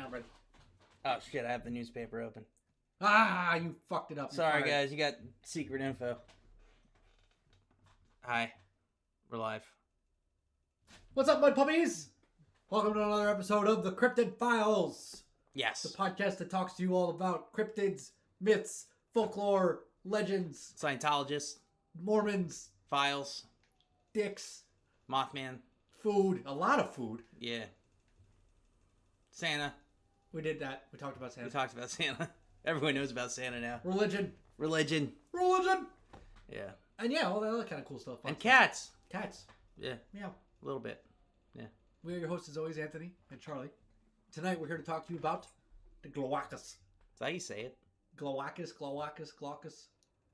I'm ready. Oh shit, I have the newspaper open. Ah, you fucked it up. Sorry guys, you got secret info. Hi. We're live. What's up, Mudpuppies? Welcome to another episode of the Cryptid Files. Yes. The podcast that talks to you all about cryptids, myths, folklore, legends, Scientologists, Mormons, files, dicks, Mothman. food, a lot of food. Yeah. Santa. We did that. We talked about Santa. We talked about Santa. Everyone knows about Santa now. Religion. Yeah. And yeah, all that other kind of cool stuff. And cats. Cats. Yeah. Meow. A little bit. Yeah. We are your hosts as always, Anthony and Charlie. Tonight we're here to talk to you about the Glawackus. Is that how you say it? Glawackus. Glawackus.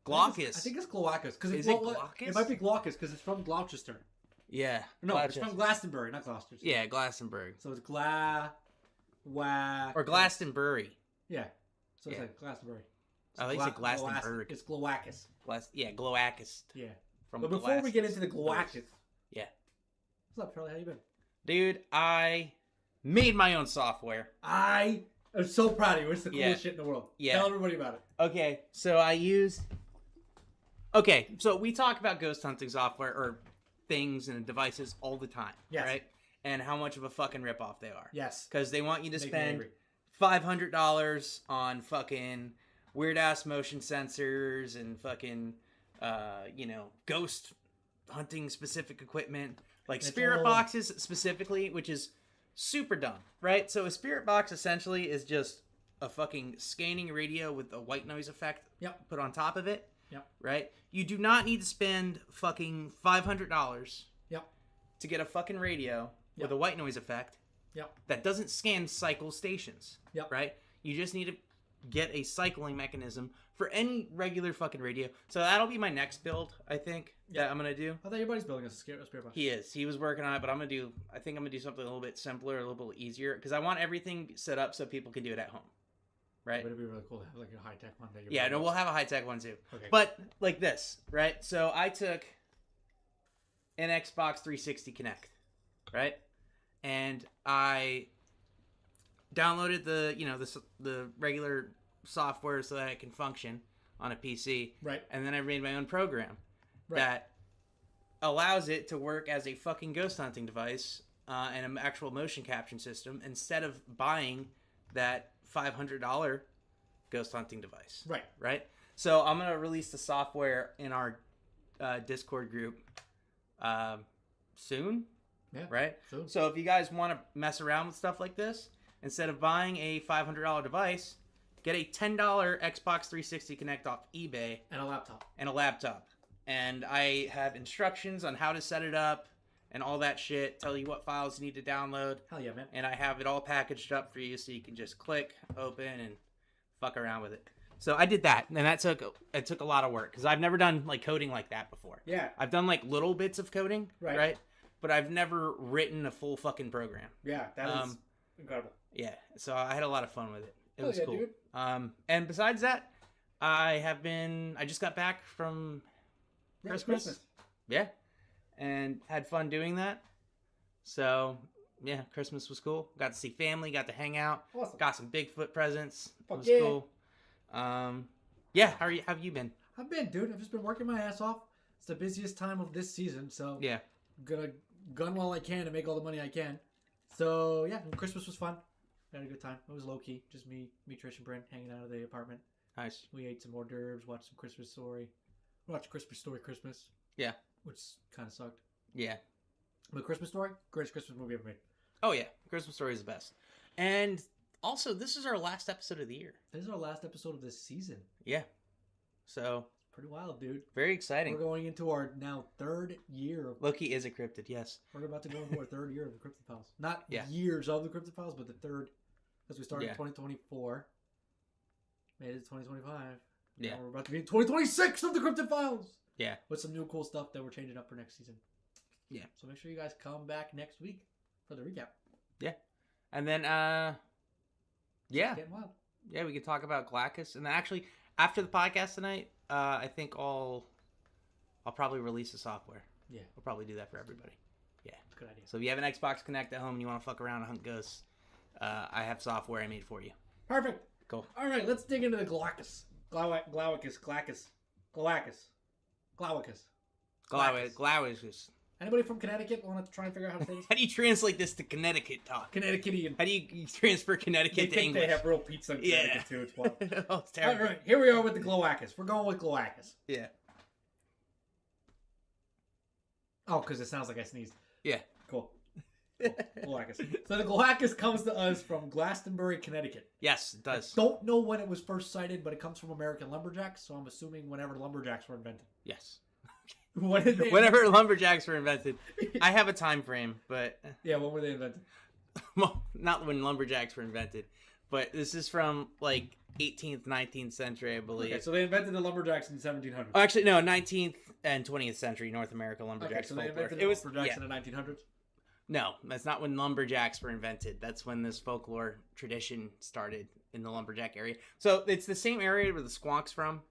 I think it's Glawackus. Is it Glawackus? It might be Glawackus because it's from Gloucester. Yeah. No, it's from Glastonbury, not Gloucester. Yeah, Glastonbury. So it's Or Glastonbury. Yeah. So it's like Glastonbury. I think it's Glastonbury. It's Glawackus. Glawackus. Yeah. From But before we get into the Glawackus. Yeah. What's up, Charlie? How you been? Dude, I made my own software. I am so proud of you. It's the coolest shit in the world. Yeah. Tell everybody about it. Okay, so we talk about ghost hunting software or things and devices all the time, right? And how much of a fucking ripoff they are. Yes. Because they want you to spend $500 on fucking weird-ass motion sensors and fucking, ghost hunting specific equipment. Like spirit boxes specifically, which is super dumb, right? So a spirit box essentially is just a fucking scanning radio with a white noise effect put on top of it, right? You do not need to spend fucking $500 to get a fucking radio with a white noise effect that doesn't scan cycle stations, right? You just need to get a cycling mechanism for any regular fucking radio. So that'll be my next build, I think, that I'm going to do. I thought your buddy's building a spirit box. He is. He was working on it, but I think I'm going to do something a little bit simpler, a little bit easier, because I want everything set up so people can do it at home, right? But it'd be really cool to have like a high-tech one. We'll have a high-tech one too. Okay. But like this, right? So I took an Xbox 360 Kinect, right? And I downloaded the regular software so that it can function on a PC. Right. And then I made my own program that allows it to work as a fucking ghost hunting device and an actual motion capture system instead of buying that $500 ghost hunting device. Right. Right? So I'm going to release the software in our Discord group soon. Yeah. Right? Soon. So if you guys want to mess around with stuff like this, instead of buying a $500 device, get a $10 Xbox 360 Kinect off eBay. And a laptop. And I have instructions on how to set it up and all that shit. Tell you what files you need to download. Hell yeah, man. And I have it all packaged up for you so you can just click, open, and fuck around with it. So I did that. And it took a lot of work because I've never done like coding like that before. Yeah. I've done like little bits of coding. Right? But I've never written a full fucking program. Yeah, that is incredible. Yeah. So I had a lot of fun with it. It was cool. Dude. And besides that, I just got back from Christmas. Yeah. And had fun doing that. So, yeah, Christmas was cool. Got to see family, got to hang out. Awesome. Got some Bigfoot presents. Fuck it was yeah. cool. Yeah, how have you been? I've been, dude. I've just been working my ass off. It's the busiest time of this season, so yeah, gonna gun while I can and make all the money I can. So yeah, Christmas was fun. Had a good time. It was low key, just me, Trish, and Brent hanging out of the apartment. Nice. We ate some hors d'oeuvres, watched some Christmas Story. Watched Christmas Story Christmas. Yeah. Which kind of sucked. Yeah. But Christmas Story, greatest Christmas movie ever made. Oh yeah, Christmas Story is the best. And also, this is our last episode of the year. This is our last episode of this season. Yeah. So. Pretty wild, dude. Very exciting. We're going into our now third year of... Loki is a cryptid, yes. We're about to go into our third year of the Cryptid Files. Not years of the Cryptid Files, but the third. Because we started in 2024. Made it to 2025. Yeah. Now we're about to be in 2026 of the Cryptid Files. Yeah. With some new cool stuff that we're changing up for next season. Yeah. So make sure you guys come back next week for the recap. Yeah. And then, It's getting wild. Yeah, we could talk about Glawackus. And then actually, after the podcast tonight, I think I'll probably release the software. Yeah. We'll probably do that for everybody. Yeah. That's a good idea. So if you have an Xbox Connect at home and you want to fuck around and hunt ghosts, I have software I made for you. Perfect. Cool. All right, let's dig into the Glawackus. Glawackus. Glawackus. Anybody from Connecticut want to try and figure out how to say this? How do you translate this to Connecticut talk? Connecticutian. How do you transfer Connecticut They to think English? they have real pizza in Connecticut too. It's wild. Oh, it's terrible. All right, here we are with the Glawackus. We're going with Glawackus. Yeah. Oh, because it sounds like I sneezed. Yeah. Cool. Glawackus. So the Glawackus comes to us from Glastonbury, Connecticut. Yes, it does. Don't know when it was first sighted, but it comes from American lumberjacks, so I'm assuming whenever lumberjacks were invented. Yes. Whenever lumberjacks were invented. I have a time frame, but yeah, when were they invented? well, not when lumberjacks were invented, but this is from like 18th, 19th century, I believe. Okay, so they invented the lumberjacks in 1700s. Oh, actually, no, 19th and 20th century North America lumberjacks. Okay, so they folklore. invented the lumberjacks in the 1900s? No, that's not when lumberjacks were invented. That's when this folklore tradition started in the lumberjack area. So it's the same area where the squonk's from,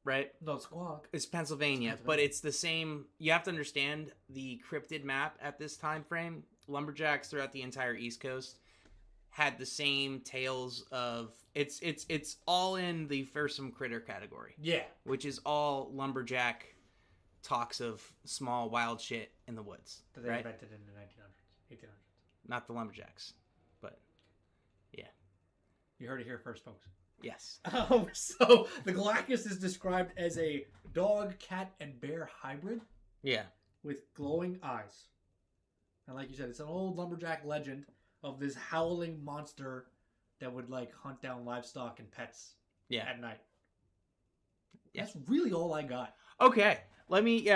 right? No, Squawk. It's Pennsylvania, but it's the same. You have to understand the cryptid map at this time frame. Lumberjacks throughout the entire East Coast had the same tales of it's all in the fearsome critter category. Yeah. Which is all lumberjack talks of small wild shit in the woods. That they right? invented in the 1900s, 1800s. Not the lumberjacks, but yeah. You heard it here first, folks. Yes. So the Glawackus is described as a dog, cat, and bear hybrid. Yeah. With glowing eyes. And like you said, it's an old lumberjack legend of this howling monster that would like hunt down livestock and pets at night. Yeah. That's really all I got. Okay. Let me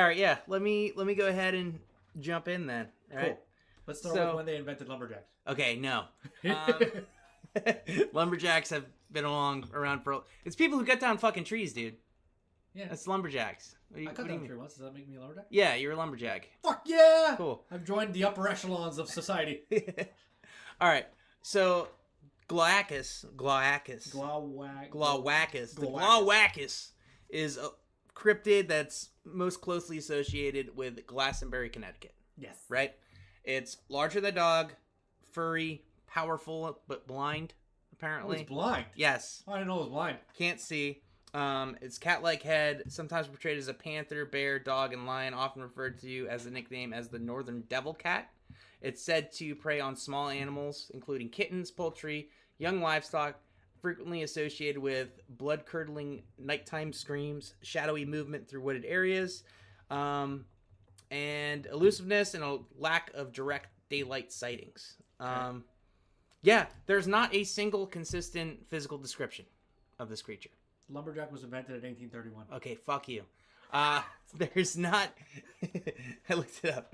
Let me go ahead and jump in then. All right. Cool. Let's start with when they invented lumberjacks. Okay, no. Lumberjacks have been around for... It's people who cut down fucking trees, dude. Yeah. That's lumberjacks. I cut down a tree once. Does that make me a lumberjack? Yeah, you're a lumberjack. Fuck yeah! Cool. I've joined the upper echelons of society. All right. So, Glawackus. Glawackus. The Glawackus is a cryptid that's most closely associated with Glastonbury, Connecticut. Yes. Right? It's larger than a dog, furry, powerful, but blind, apparently. Oh, it's blind? Yes. Oh, I didn't know it was blind. Can't see. Its cat-like head, sometimes portrayed as a panther, bear, dog, and lion, often referred to as the nickname as the Northern Devil Cat. It's said to prey on small animals, including kittens, poultry, young livestock, frequently associated with blood-curdling nighttime screams, shadowy movement through wooded areas, and elusiveness and a lack of direct daylight sightings. Yeah, there's not a single consistent physical description of this creature. Lumberjack was invented in 1831. Okay, fuck you. There's not... I looked it up.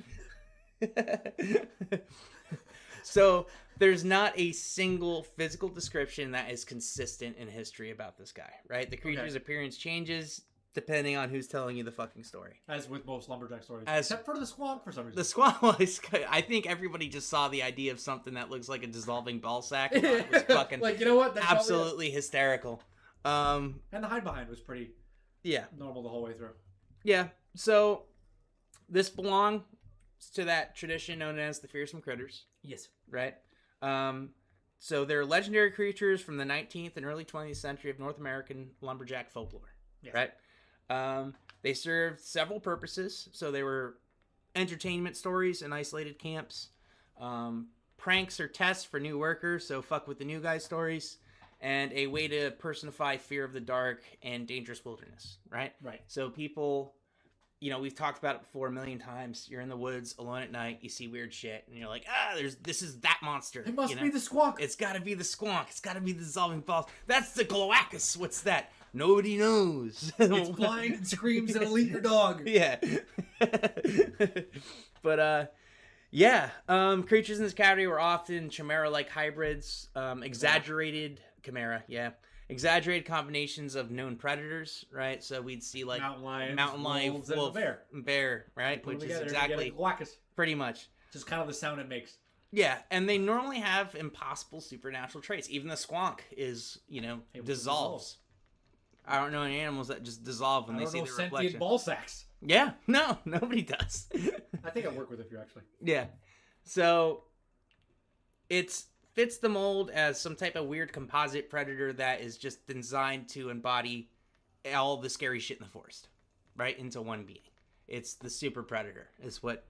So, there's not a single physical description that is consistent in history about this guy, right? The creature's appearance changes depending on who's telling you the fucking story. As with most lumberjack stories. Except for the squonk for some reason. The squonk was... I think everybody just saw the idea of something that looks like a dissolving ball sack. It was fucking like, you know what? That's absolutely hysterical. And the hide behind was pretty normal the whole way through. Yeah. So, this belongs to that tradition known as the fearsome critters. Yes. Right? So, they're legendary creatures from the 19th and early 20th century of North American lumberjack folklore. Yes. Right? They served several purposes. So, they were entertainment stories in isolated camps, pranks or tests for new workers, so fuck with the new guy stories, and a way to personify fear of the dark and dangerous wilderness, right? Right. So people, you know, we've talked about it before a million times. You're in the woods alone at night, you see weird shit, and you're like, this is that monster. It must be the squonk. It's gotta be the squonk. It's gotta be the dissolving balls. That's the Glawackus. What's that? Nobody knows. It's blind and screams and it'll eat your dog. Yeah. But, creatures in this category were often chimera-like hybrids, exaggerated combinations of known predators, right? So we'd see like mountain lion, wolves, wolf, and bear, right? Which is exactly pretty much just kind of the sound it makes. Yeah, and they normally have impossible supernatural traits. Even the squonk is, dissolves. I don't know any animals that just dissolve when they see their reflection. Sentient ball sacks. Yeah, no, nobody does. I think I work with a few actually. Yeah, so it's fits the mold as some type of weird composite predator that is just designed to embody all the scary shit in the forest, right, into one being. It's the super predator, is what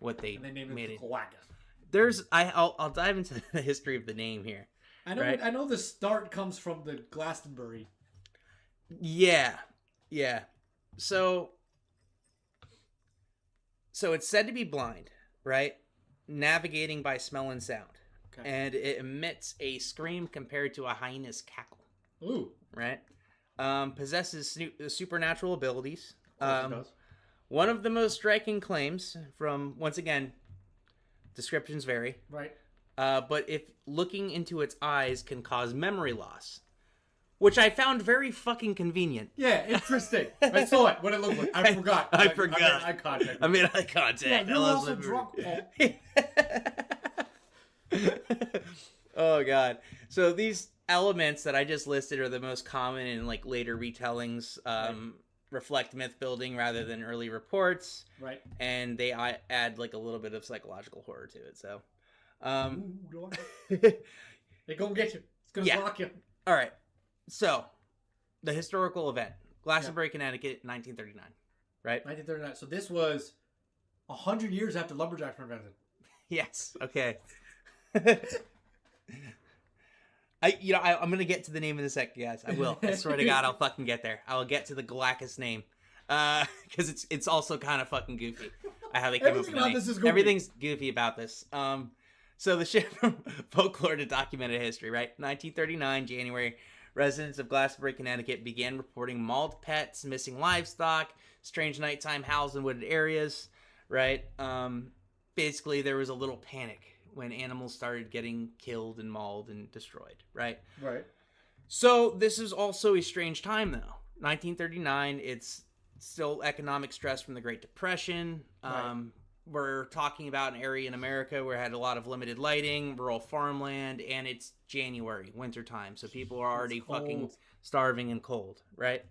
they made it. Glawackus. I'll dive into the history of the name here. I know the start comes from the Glastonbury. Yeah. So it's said to be blind, right? Navigating by smell and sound. Okay. And it emits a scream compared to a hyena's cackle. Ooh. Right? Possesses supernatural abilities. Of course it does. One of the most striking claims from, once again, descriptions vary. Right. But if looking into its eyes can cause memory loss, which I found very fucking convenient. Yeah, interesting. I saw it. What it looked like. I forgot. I forgot. I made eye contact. I made eye contact. Yeah, you're also drunk, Paul. Oh, God. So these elements that I just listed are the most common in like later retellings. Reflect myth building rather than early reports. Right. And they add like a little bit of psychological horror to it. So, they're gonna get you. It's gonna rock you. All right. So, the historical event, Glastonbury, Connecticut, 1939. Right. 1939. So this was 100 years after lumberjacks were invented. Yes. Okay. I'm gonna get to the name in a second, guys. I will. I swear to God, I'll fucking get there. I will get to the Glawackus name, because it's also kind of fucking goofy. How they came up with the name. This is goofy. Everything's goofy about this. So the shit from folklore to documented history, right? 1939, January, residents of Glastonbury, Connecticut began reporting mauled pets, missing livestock, strange nighttime howls in wooded areas, right? Basically, there was a little panic when animals started getting killed and mauled and destroyed, right? Right. So this is also a strange time, though. 1939, it's still economic stress from the Great Depression. Right. We're talking about an area in America where it had a lot of limited lighting, rural farmland, and it's January, wintertime, so people are already fucking starving and cold, right?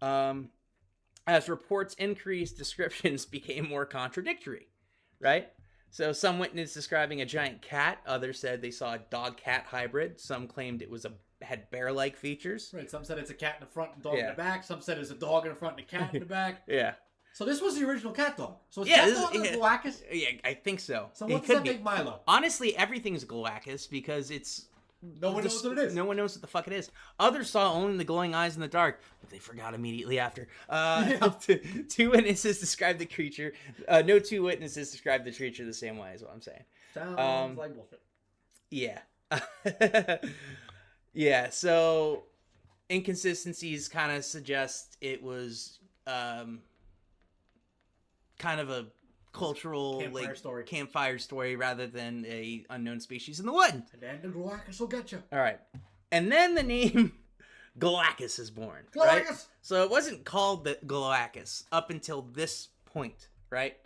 As reports increased, descriptions became more contradictory, right? So some witnessed describing a giant cat. Others said they saw a dog-cat hybrid. Some claimed it had bear-like features. Right. Some said it's a cat in the front and dog in the back. Some said it's a dog in the front and a cat in the back. Yeah. So this was the original cat dog. So it's cat dog or Glawackus? Yeah, I think so. So what does that make Milo? Honestly, everything's Glawackus because it's... No one knows what it is. No one knows what the fuck it is. Others saw only the glowing eyes in the dark, but they forgot immediately after. Two witnesses described the creature. No two witnesses described the creature the same way, is what I'm saying. Sounds like bullshit. Yeah. Yeah, so inconsistencies kind of suggest it was kind of a cultural campfire story rather than a unknown species in the wood. And then the Glawackus will get you. All right. And then the name Glawackus is born. Glawackus! Right? So it wasn't called the Glawackus up until this point, right?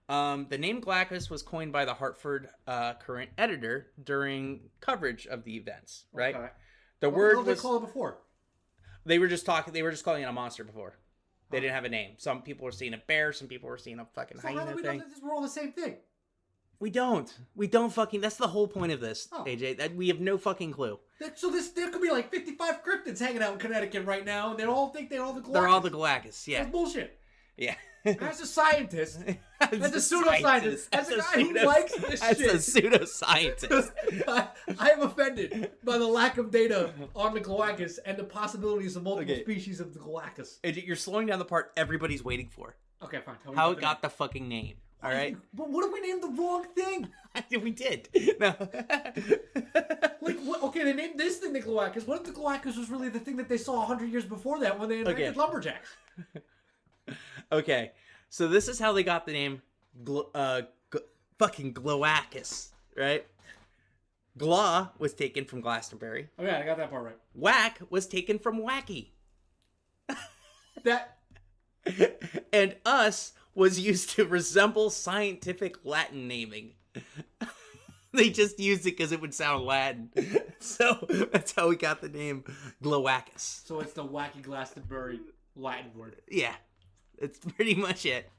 The name Glawackus was coined by the Hartford Current editor during coverage of the events, right? Okay. The word was... What did they call it before? They were just calling it a monster before. They didn't have a name. Some people were seeing a bear. Some people were seeing a fucking hyena thing. How do we know that we're all the same thing? We don't. We don't fucking... That's the whole point of this, AJ. That we have no fucking clue. So there could be like 55 cryptids hanging out in Connecticut right now, and they all think they're all the Glawackus. They're all the Glawackus, yeah. That's bullshit. Yeah. As a scientist, as a pseudoscientist, as a guy who likes this shit. As a pseudoscientist. I am offended by the lack of data on the Glawackus and the possibilities of multiple species of the Glawackus. You're slowing down the part everybody's waiting for. Okay, fine. How it got the fucking name. All right? But what if we named the wrong thing? We did. No. Like, okay, they named this thing the Glawackus. What if the Glawackus was really the thing that they saw 100 years before that when they invented lumberjacks? Okay, so this is how they got the name fucking Glawackus, right? Gla was taken from Glastonbury. Okay, I got that part right. Whack was taken from wacky. That... And us was used to resemble scientific Latin naming. They just used it because it would sound Latin. So that's how we got the name Glawackus. So it's the wacky Glastonbury Latin word. Yeah. It's pretty much it.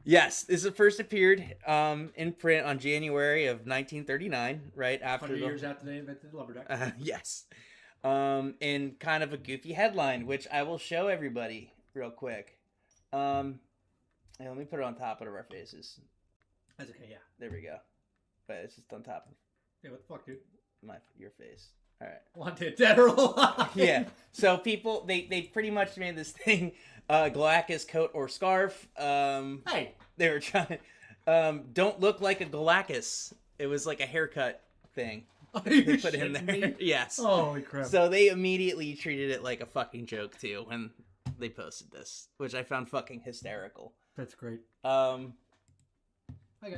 Yes, this first appeared in print on January of 1939, right after 100 years after they invented the lumberjack. Yes. In kind of a goofy headline, which I will show everybody real quick. Let me put it on top of our faces. That's okay, yeah. There we go. But it's just on top of Yeah, what the fuck, dude? your face. All right. Wanted, dead or alive. Yeah. So people, they pretty much made this thing, Glawackus coat or scarf. Hey. They were trying, don't look like a Glawackus. It was like a haircut thing. They put in there. Me? Yes. Holy crap. So they immediately treated it like a fucking joke too when they posted this, which I found fucking hysterical. That's great.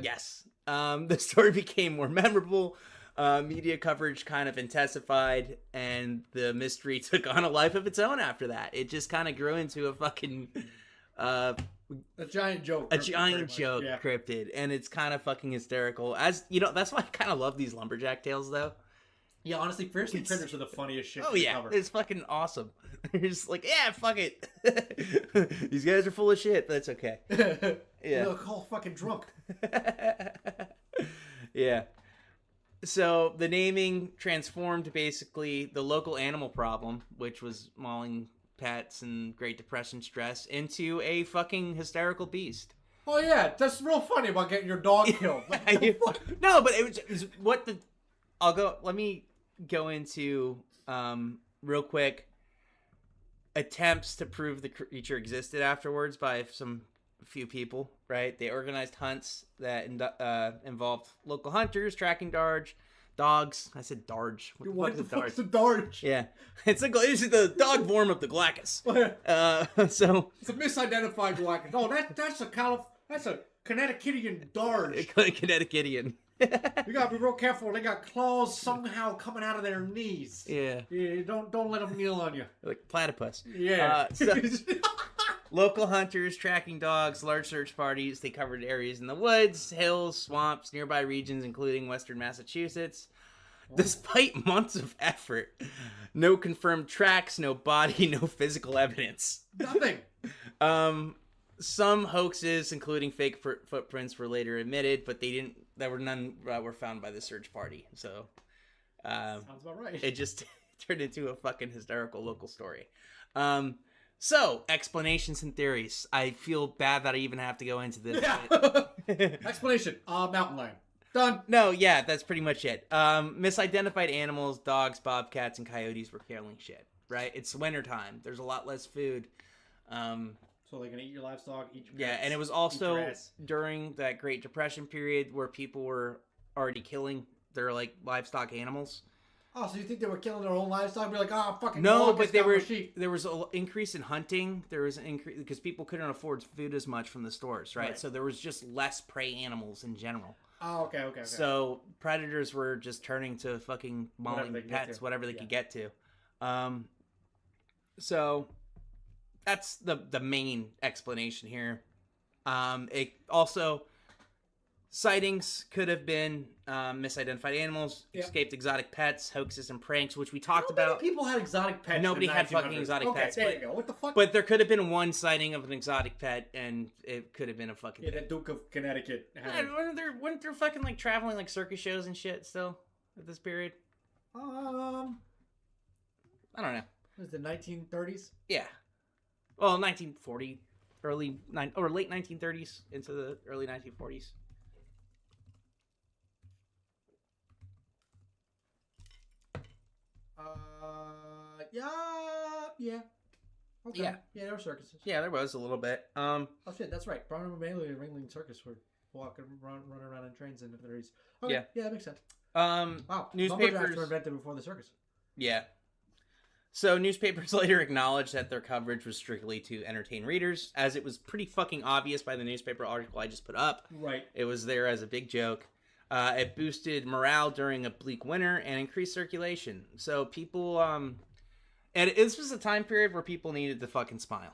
Yes. The story became more memorable. Media coverage kind of intensified, and the mystery took on a life of its own after that. It just kind of grew into a fucking a giant joke. A giant joke, yeah. Cryptid, and it's kind of fucking hysterical. As you know, that's why I kind of love these lumberjack tales, though. Yeah, honestly, fearsome critters are the funniest shit. Oh yeah, cover. It's fucking awesome. You're just like, yeah, fuck it. These guys are full of shit, but that's okay. Yeah, they'll call fucking drunk. Yeah. So the naming transformed basically the local animal problem, which was mauling pets and Great Depression stress, into a fucking hysterical beast. Oh yeah, that's real funny about getting your dog killed. No, but it was what the. Let me go into real quick attempts to prove the creature existed afterwards by a few people, right? They organized hunts that involved local hunters, tracking dogs. I said darge. What the fuck's a darge? Yeah, it's the dog form of the Glawackus. So it's a misidentified Glawackus. Oh, that's a Connecticutian darge. Connecticutian. You gotta be real careful. They got claws somehow coming out of their knees. Yeah. Don't let them kneel on you. Like platypus. Yeah. Local hunters, tracking dogs, large search parties. They covered areas in the woods, hills, swamps, nearby regions, including western Massachusetts. Despite months of effort, no confirmed tracks, no body, no physical evidence. Nothing. Some hoaxes, including fake footprints, were later admitted, but none were found by the search party. So, sounds about right. It just turned into a fucking hysterical local story. So, explanations and theories. I feel bad that I even have to go into this. Yeah. Explanation. Mountain lion. Done. No, yeah, that's pretty much it. Misidentified animals, dogs, bobcats, and coyotes were killing shit, right? It's wintertime. There's a lot less food. So they're going to eat your livestock, eat your pets, yeah, and it was also during that Great Depression period where people were already killing their, like, livestock animals. Oh, so you think they were killing their own livestock? Be like, oh, fucking no, but there was an increase in hunting. There was an increase because people couldn't afford food as much from the stores, right? So there was just less prey animals in general. Oh, okay. So predators were just turning to fucking mauling pets, whatever they could get to. So that's the main explanation here. It also... Sightings could have been misidentified animals, escaped exotic pets, hoaxes, and pranks, which we talked about. People had exotic pets. Nobody had fucking exotic pets. There you go. What the fuck? But there could have been one sighting of an exotic pet, and it could have been a fucking. Yeah, the Duke of Connecticut. Weren't there fucking like traveling like circus shows and shit still at this period? I don't know. Was it the 1930s? Yeah. Well, 1940, late 1930s into the early 1940s. Yeah. Okay. Yeah, there were circuses. Yeah, there was a little bit. Oh shit, that's right. Paranormal and Ringling Circus were walking, run around in trains in the 30s. Okay, yeah, that makes sense. Wow, newspapers were invented before the circus. Yeah. So newspapers later acknowledged that their coverage was strictly to entertain readers, as it was pretty fucking obvious by the newspaper article I just put up. Right. It was there as a big joke. It boosted morale during a bleak winter and increased circulation. So people, and this was a time period where people needed to fucking smile,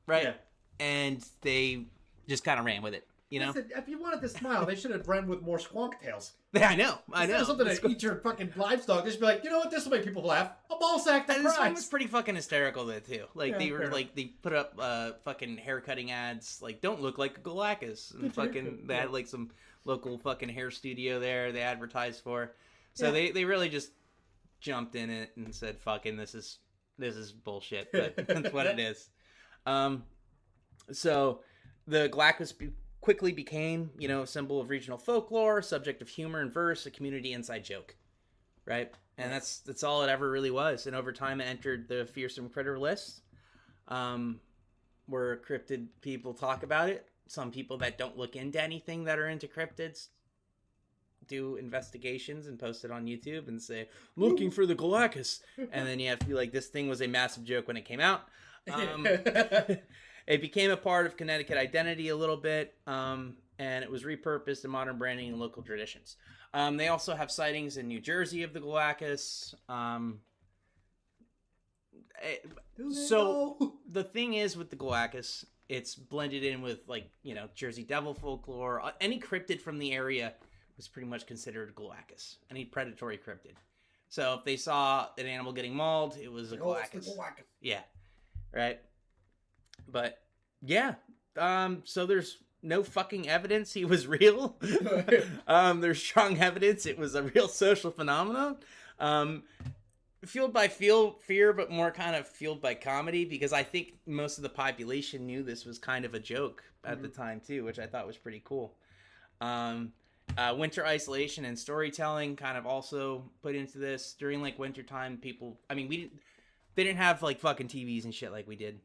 right? Yeah. And they just kind of ran with it. You know, listen, if you wanted to smile, they should have bred with more squonk tails. Yeah, I know. Something to eat your fucking livestock. They should be like, you know what? This will make people laugh. A ball sack that cries. This one was pretty fucking hysterical though too. Like they put up fucking haircutting ads. Like, don't look like a Glawackus, and fucking they had like some local fucking hair studio there. They advertised for. So they really just jumped in it and said, "Fucking this is bullshit." But that's what it is. So the Glawackus quickly became, a symbol of regional folklore, subject of humor and verse, a community inside joke, right? And that's all it ever really was. And over time, it entered the fearsome critter list, where cryptid people talk about it. Some people that don't look into anything that are into cryptids do investigations and post it on YouTube and say, looking for the Glawackus. And then you have to be like, this thing was a massive joke when it came out. It became a part of Connecticut identity a little bit, and it was repurposed in modern branding and local traditions. They also have sightings in New Jersey of the Glawackus. So the thing is with the Glawackus, it's blended in with Jersey Devil folklore. Any cryptid from the area was pretty much considered Glawackus. Any predatory cryptid. So if they saw an animal getting mauled, it was a Glawackus. Yeah, right. But yeah, so there's no fucking evidence he was real. There's strong evidence it was a real social phenomenon. Fueled by fear, but more kind of fueled by comedy, because I think most of the population knew this was kind of a joke at the time too, which I thought was pretty cool. Winter isolation and storytelling kind of also put into this. During wintertime, they didn't have fucking TVs and shit like we did,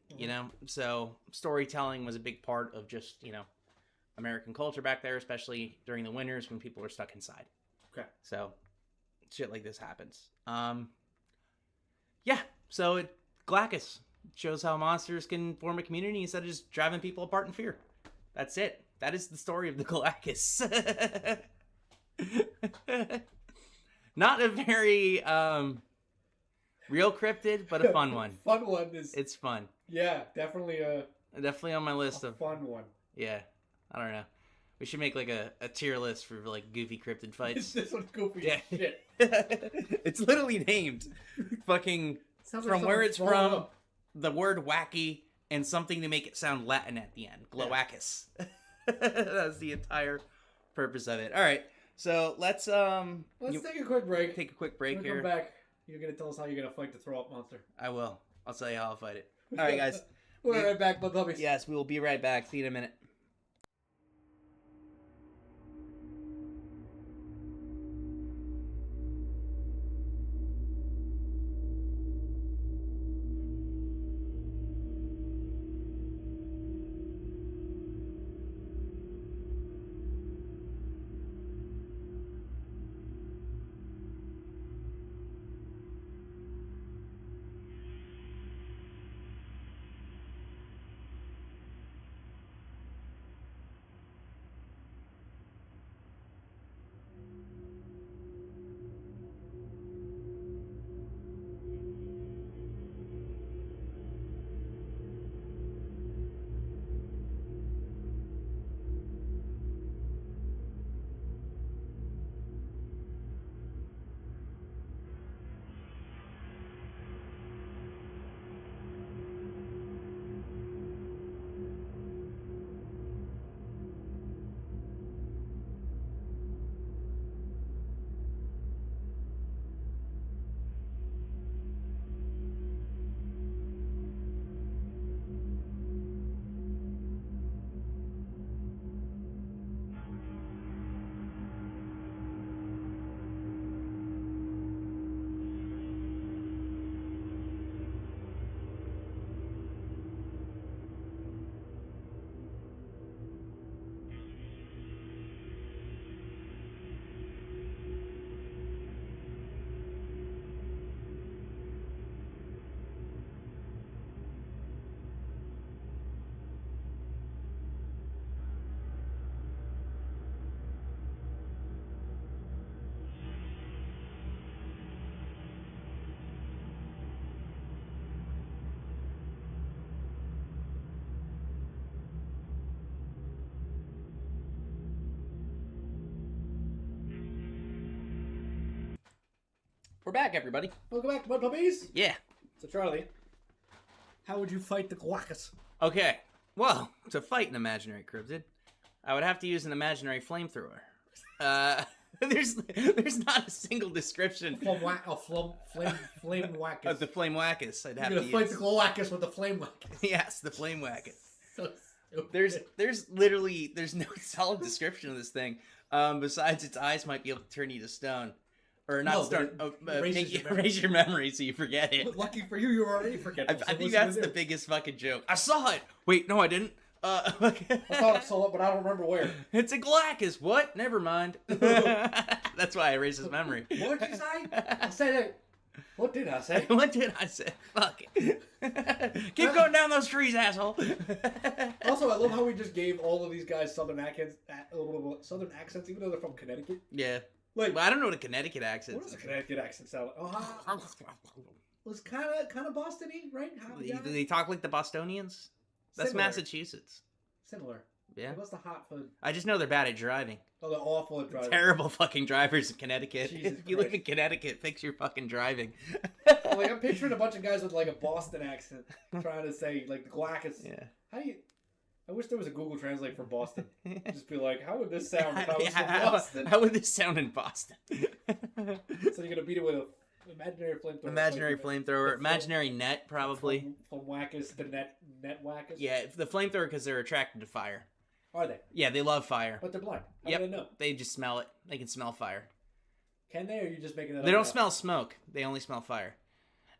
so storytelling was a big part of just, American culture back there, especially during the winters when people were stuck inside. Okay. So shit like this happens. Yeah. So Glawackus shows how monsters can form a community instead of just driving people apart in fear. That's it. That is the story of the Glawackus. Not a very, real cryptid, but a fun one. It's fun. Yeah, definitely on my list of fun one. Yeah, I don't know. We should make a tier list for goofy cryptid fights. This one's goofy as shit. It's literally named fucking from where it's from, the word wacky, and something to make it sound Latin at the end. Glawackus. That's the entire purpose of it. All right, so let's take a quick break. Take a quick break here. Come back. You're going to tell us how you're going to fight the throw-up monster. I will. I'll tell you how I'll fight it. All right, guys. We'll be right back, Mudpuppies. Yes, we will be right back. See you in a minute. We're back, everybody. Welcome back to Mudpuppies. Yeah. So, Charlie, how would you fight the Glawackus? Okay. Well, to fight an imaginary cryptid, I would have to use an imaginary flamethrower. There's not a single description. Flame Wackus. The Flame Wackus. I'd have You're to gonna fight the Glawackus with the Flame Wackus. Yes, the Flame Wackus. So stupid. There's no solid description of this thing. Besides, its eyes might be able to turn you to stone. Or not stone. Erase your memory so you forget it. Lucky for you, you're already forgetting. I think that's the biggest fucking joke. I saw it! Wait, no I didn't. I thought I saw it, but I don't remember where. It's a Glawackus. What? Never mind. That's why I erased his memory. What did you say? I said it. What did I say? What did I say? Fuck it. Keep going down those trees, asshole. Also, I love how we just gave all of these guys southern accents, even though they're from Connecticut. Yeah. Like, well, I don't know what a Connecticut accent is. What does a Connecticut accent sound like? Oh, it was kind of Boston-y, right? Do they talk like the Bostonians? That's Similar. Massachusetts. Similar. Yeah. What's the hot food? I just know they're bad at driving. Oh, they're awful at driving. Terrible fucking drivers in Connecticut. Jesus if you Christ. live in Connecticut, fix your fucking driving. Like, I'm picturing a bunch of guys with, like, a Boston accent trying to say, like, the Glawackus. Yeah. How do you... I wish there was a Google Translate for Boston. Just be like, how would this sound if I was Yeah, from Boston? How would this sound in Boston? So you're going to beat it with an imaginary flamethrower. Imaginary flamethrower. Imaginary net, probably. From Wackus, the net Wackus? Yeah, the flamethrower because they're attracted to fire. Are they? Yeah, they love fire. But they're blind. How Yep. do they know? They just smell it. They can smell fire. Can they, or are you just making that up? They don't now? smell smoke. They only smell fire.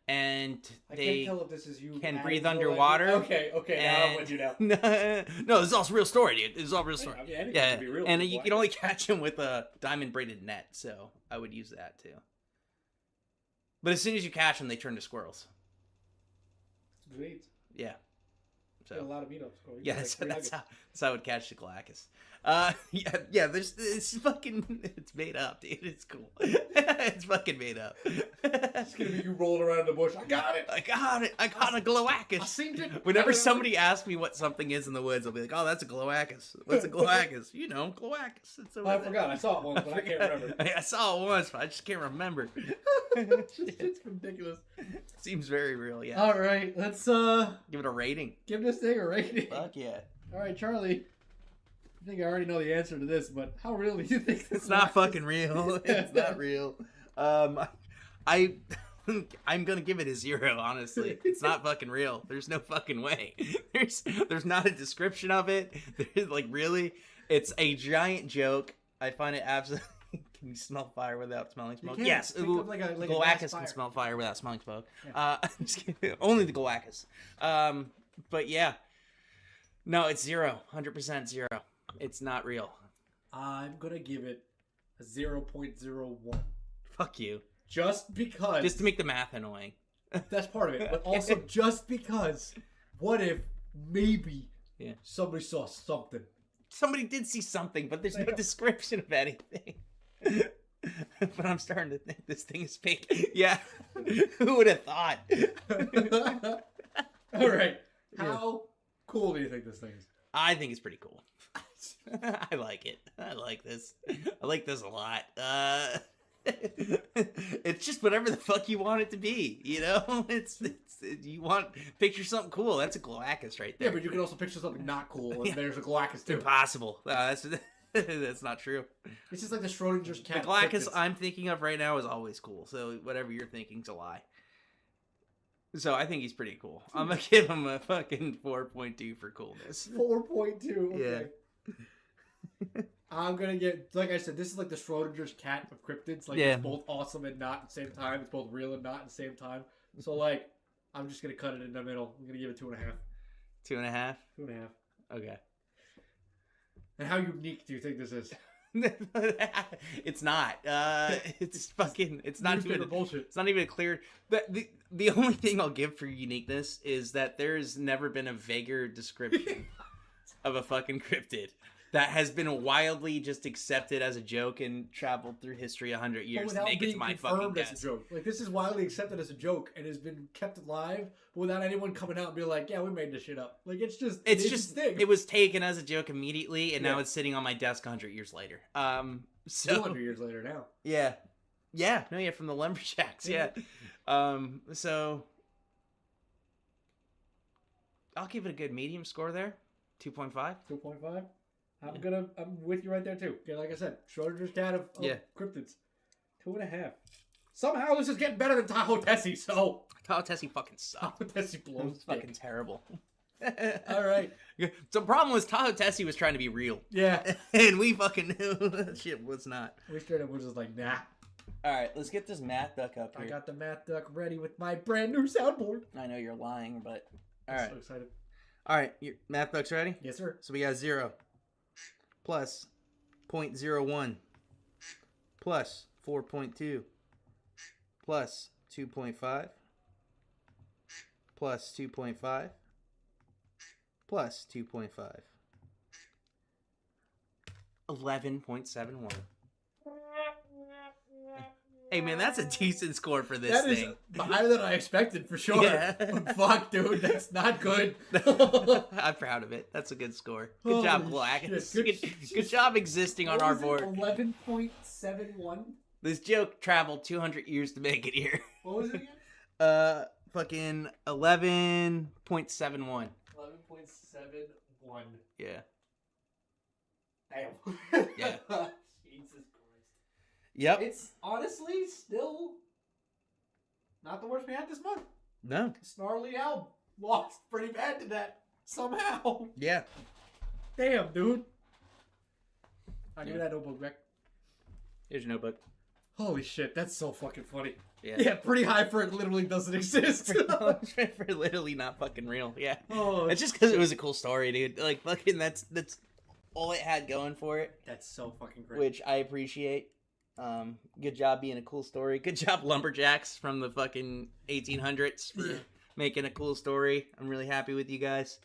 And I they can't tell if this is you can adding breathe more underwater. Okay, now I'm with you now. No, this is all real story, dude. This is all real story. I mean, anything Yeah, can be real and with you can only catch them with a diamond braided net, so I would use that too. But as soon as you catch them, they turn to squirrels. Sweet. Yeah. So a lot of meetups. Yeah, that's how I would catch the Glawackus. It's fucking, it's made up, dude. It's cool. It's fucking made up. It's gonna be you rolling around in the bush. I got it. I got a Glawackus. I seen it. Whenever somebody asks me what something is in the woods, I'll be like, "Oh, that's a Glawackus. What's a Glawackus? You know, Glawackus." I forgot. I saw it once, but I can't remember. I saw it once, but I just can't remember. It's ridiculous. Seems very real. Yeah. All right, let's give it a rating. Give this thing a rating. Fuck yeah. All right, Charlie. I think I already know the answer to this, but how real do you think this? It's not fucking real. It's not real. I'm gonna give it a 0. Honestly, it's not fucking real. There's no fucking way. There's not a description of it. There's like really, it's a giant joke. I find it absolutely. Can you smell fire without smelling smoke? Yes. Glawackus can smell fire without smelling smoke. Yeah. I'm just kidding. Only the Glawackus. But yeah. No, it's 0. 100% 0. It's not real. I'm gonna give it a 0.01. Fuck you. Just because. Just to make the math annoying. That's part of it. But also just because. What if maybe somebody saw something? Somebody did see something, but there's no description of anything. But I'm starting to think this thing is fake. Yeah. Who would have thought? All right. How cool do you think this thing is? I think it's pretty cool. I like it. I like this. I like this a lot. It's just whatever the fuck you want it to be, you know? It's you want picture something cool. That's a Glawackus right there. Yeah, but you can also picture something not cool, and there's a Glawackus too. Impossible. That's not true. It's just like the Schrodinger's cat. The Glawackus I'm thinking of right now is always cool. So whatever you're thinking's a lie. So I think he's pretty cool. I'm gonna give him a fucking 4.2 for coolness. 4.2. Okay. Yeah. I'm gonna get, like I said, this is like the Schrodinger's cat of cryptids. Like it's both awesome and not at the same time. It's both real and not at the same time. So like, I'm just gonna cut it in the middle. I'm gonna give it 2.5. 2.5. 2.5. Okay. And how unique do you think this is? It's not. It's fucking. It's not even bullshit. It's not even a clear. The only thing I'll give for uniqueness is that there's never been a vaguer description of a fucking cryptid that has been wildly just accepted as a joke and traveled through history 100 years to make it to my fucking guess. As a joke. Like this is widely accepted as a joke and has been kept alive without anyone coming out and being like, "Yeah, we made this shit up." Like it's just it was taken as a joke immediately, and now it's sitting on my desk 100 years later. So 200 years later now. Yeah. Yeah, no, yeah, from the Lumberjacks, yeah. So I'll give it a good medium score there. 2.5. 2.5. I'm with you right there too. Okay, like I said, Schrodinger's cat of cryptids. 2.5. Somehow this is getting better than Tahoe Tessie, so Tahoe Tessie fucking sucks. Tahoe Tessie blows. It's fucking terrible. All right. The problem was Tahoe Tessie was trying to be real. Yeah. And we fucking knew that shit was not. We straight up was just like, nah. All right, let's get this math duck up here. I got the math duck ready with my brand new soundboard. I know you're lying, but all I'm right. so excited. All right, your math duck's ready? Yes, sir. So we got 0 plus 0.01 plus 4.2 plus 2.5 plus 2.5 plus 2.5. 11.71. Hey man, that's a decent score for this thing. That is higher than I expected for sure. Yeah. Fuck, dude, that's not good. I'm proud of it. That's a good score. Good job, Glawackus. Good job existing on our board. 11.71. This joke traveled 200 years to make it here. What was it again? Fucking 11.71. 11.71. Yeah. Damn. Yeah. Jesus Christ. Yep. It's honestly still not the worst we had this month. No. Snarly Owl lost pretty bad to that somehow. Yeah. Damn, dude. I'll give you that notebook back. Here's your notebook. Holy shit, that's so fucking funny. Yeah. Yeah, pretty high for it literally doesn't exist. For literally not fucking real. Yeah. Oh, it's just because it was a cool story, dude. Like, fucking, that's all it had going for it. That's so fucking great. Which I appreciate. Good job being a cool story. Good job, Lumberjacks from the fucking 1800s for making a cool story. I'm really happy with you guys.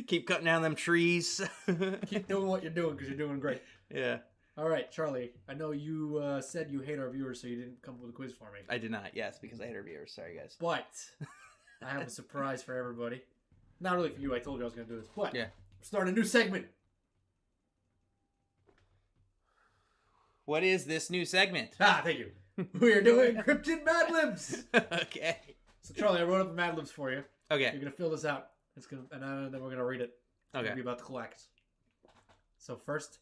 Keep cutting down them trees. Keep doing what you're doing because you're doing great. Yeah. All right, Charlie. I know you said you hate our viewers, so you didn't come up with a quiz for me. I did not. Yes, because I hate our viewers. Sorry, guys. But I have a surprise for everybody. Not really for you. I told you I was going to do this. But yeah, we're starting a new segment. What is this new segment? Thank you. We are doing Cryptid Mad Libs. Okay. So, Charlie, I wrote up the Mad Libs for you. Okay. You're going to fill this out. And then we're going to read it. It's going to be about the Glawackus. So, first...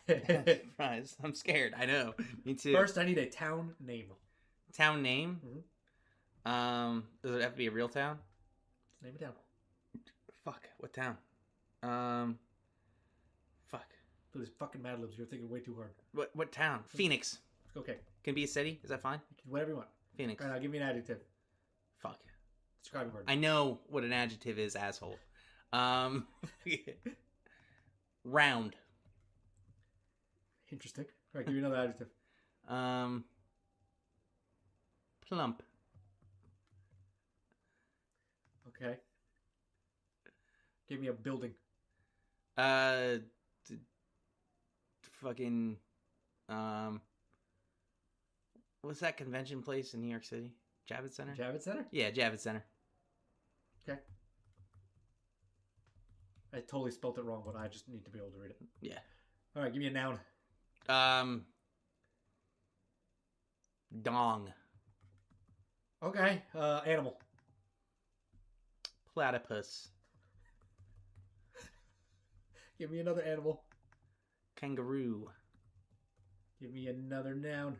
Surprise. I'm scared. I know. Me too. First, I need a town name. Town name? Mm-hmm. Does it have to be a real town? Name a town. Fuck. What town? Fuck. Those fucking Mad Libs. You're thinking way too hard. What town? Phoenix. Okay. Can it be a city? Is that fine? Whatever you want. Phoenix. All right, now give me an adjective. Fuck. Describe a word. I know what an adjective is, asshole. Round. Interesting. All right, give me another adjective. Plump. Okay. Give me a building. Fucking, what's that convention place in New York City? Javits Center? Javits Center? Yeah, Javits Center. Okay. I totally spelt it wrong, but I just need to be able to read it. Yeah. All right, give me a noun. Dong. Okay. Animal. Platypus. Give me another animal. Kangaroo. Give me another noun.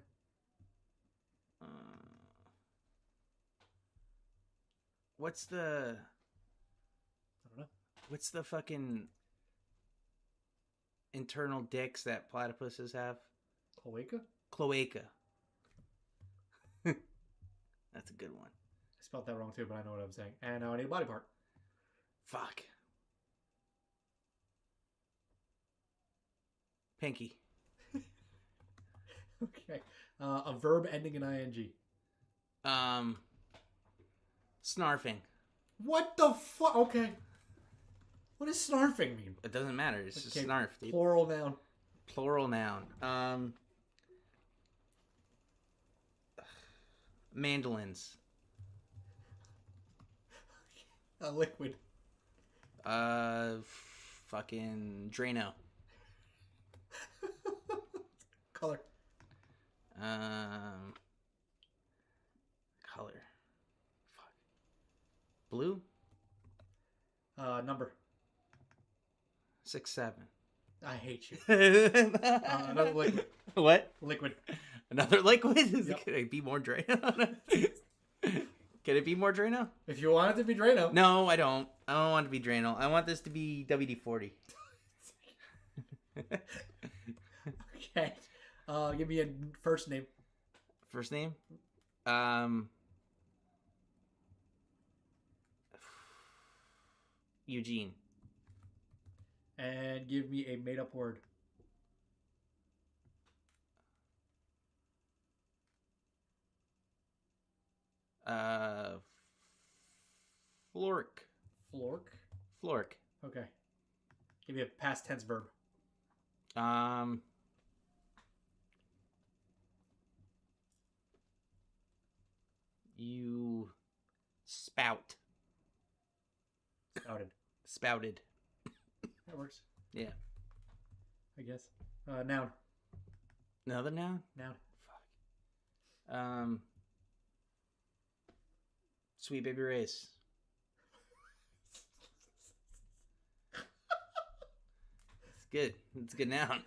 What's the... I don't know. What's the fucking internal dicks that platypuses have? Cloaca? Cloaca. That's a good one. I spelled that wrong too, but I know what I'm saying. And now I need a body part. Fuck. Pinky. Okay. A verb ending in ing. Snarfing. What the fuck? Okay. What does snarfing mean? It doesn't matter. It's just snarf, dude. Plural noun. Plural noun. Mandolins. A liquid. Fucking Drano. Color. Color. Fuck. Blue. Number. 6-7. I hate you. Another liquid. What? Liquid. Another liquid? Yep. Can it be more Drano? Can it be more Drano? If you want it to be Drano. No, I don't. I don't want it to be Drano. I want this to be WD-40. Okay. Give me a first name. First name? Eugene. And give me a made-up word. Flork. Flork? Flork. Okay. Give me a past tense verb. You spout. Spouted. Spouted. That works. Yeah. I guess. Noun. Another noun? Noun. Fuck. Sweet Baby Ray's. It's good. It's a good noun.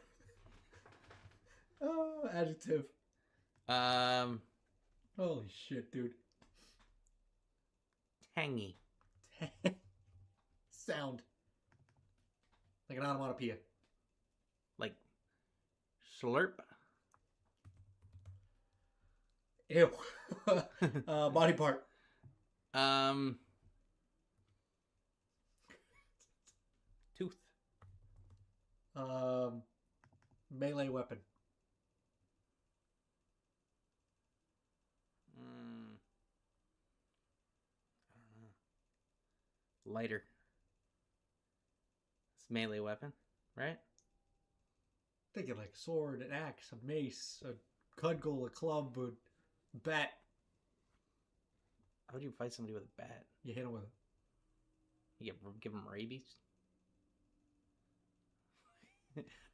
Adjective. Holy shit, dude. Tangy. Sound. Like an onomatopoeia. Like slurp. Ew. Body part. Tooth. Melee weapon. I don't know. Lighter. It's a melee weapon, right? Thinking like sword, an axe, a mace, a cudgel, a club, a bat. How would you fight somebody with a bat? You hit him with it. You give them rabies?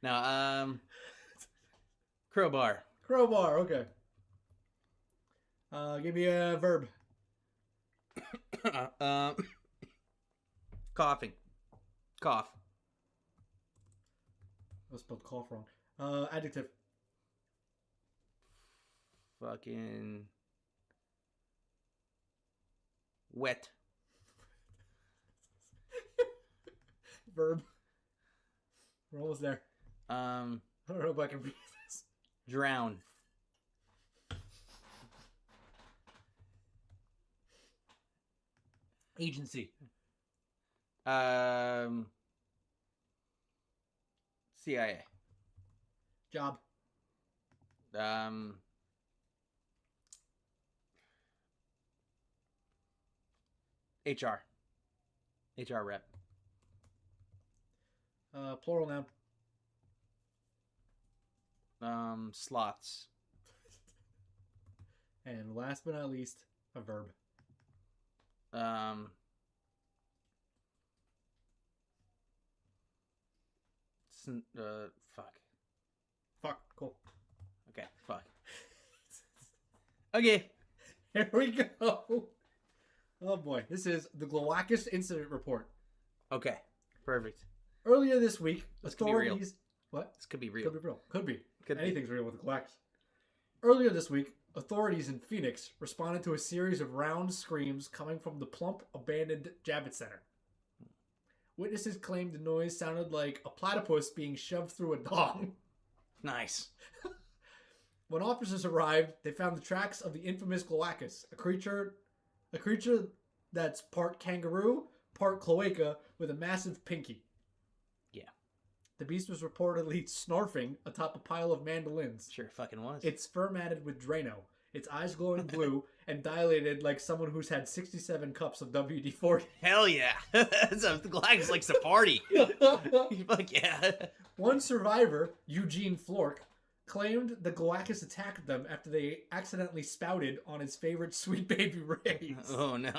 No, crowbar. Crowbar, okay. Give me a verb. Coughing. Cough. I spelled cough wrong. Adjective. Fucking wet. Verb. We're almost there. I don't know if I can read this. Drown. Agency. CIA. Job. HR. HR rep. Plural noun. Sloths. And last but not least, a verb. Fuck. Fuck. Cool. Okay, fuck. Okay. Here we go. Oh boy. This is the Glawackus incident report. Okay. Perfect. Earlier this week, This authorities... What? This could be real. Could be real. Could be. Could Anything's real with the Glawackus. Earlier this week, authorities in Phoenix responded to a series of round screams coming from the plump, abandoned Javits Center. Witnesses claimed the noise sounded like a platypus being shoved through a dong. Nice. When officers arrived, they found the tracks of the infamous Glawackus, a creature that's part kangaroo, part cloaca, with a massive pinky. Yeah. The beast was reportedly snarfing atop a pile of mandolins. Sure fucking was. It's fur matted with Drano, its eyes glowing blue, and dilated like someone who's had 67 cups of WD-40. Hell yeah. The Glawackus likes to party. Fuck yeah. One survivor, Eugene Flork, claimed the Glawackus attacked them after they accidentally spouted on his favorite Sweet Baby Ray's. Oh no.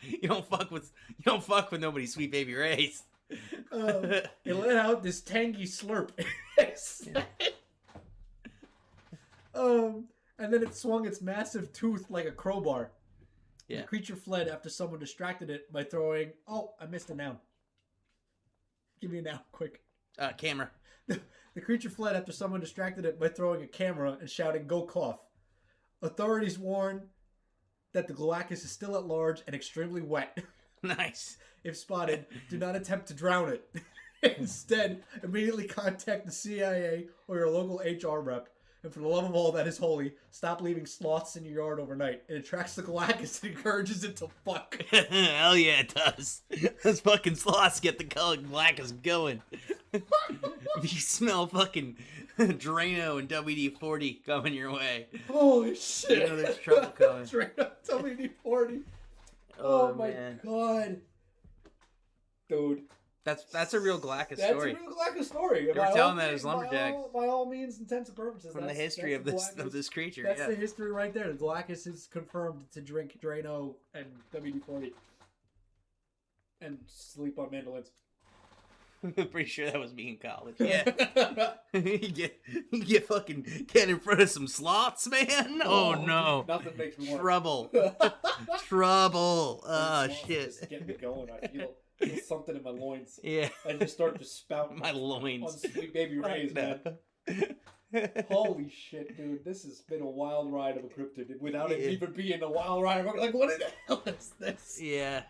You don't fuck with nobody's Sweet Baby Ray's. It let out this tangy slurp. And then it swung its massive tooth like a crowbar. Yeah. The creature fled after someone distracted it by throwing... Oh, I missed a noun. Give me a noun, quick. Camera. The creature fled after someone distracted it by throwing a camera and shouting, "Go cough." Authorities warn that the Glawackus is still at large and extremely wet. Nice. If spotted, do not attempt to drown it. Instead, immediately contact the CIA or your local HR rep. And for the love of all that is holy, stop leaving sloths in your yard overnight. It attracts the Glawackus and encourages it to fuck. Hell yeah, it does. Those fucking sloths get the Glawackus going. If you smell fucking Drano and WD-40 coming your way. Holy shit. You know there's trouble coming. Drano, WD-40. Oh my god. Dude. That's a real Glawackus story. That's a real Glawackus story. They were telling that as lumberjacks. By all means, intents and purposes. From the history of this creature. That's the history right there. The Glawackus is confirmed to drink Drano and WD-40. And sleep on mandolins. I'm pretty sure that was me in college. Yeah. you get fucking get in front of some sloths, man. Oh no. Nothing makes me want trouble. Trouble. Oh shit. Just get me going. I feel something in my loins. Yeah. I just start to spout my loins on Sweet Baby Ray's, man. Holy shit, dude. This has been a wild ride of a cryptid without it even being a wild ride. I'm like, what the hell is this? Yeah.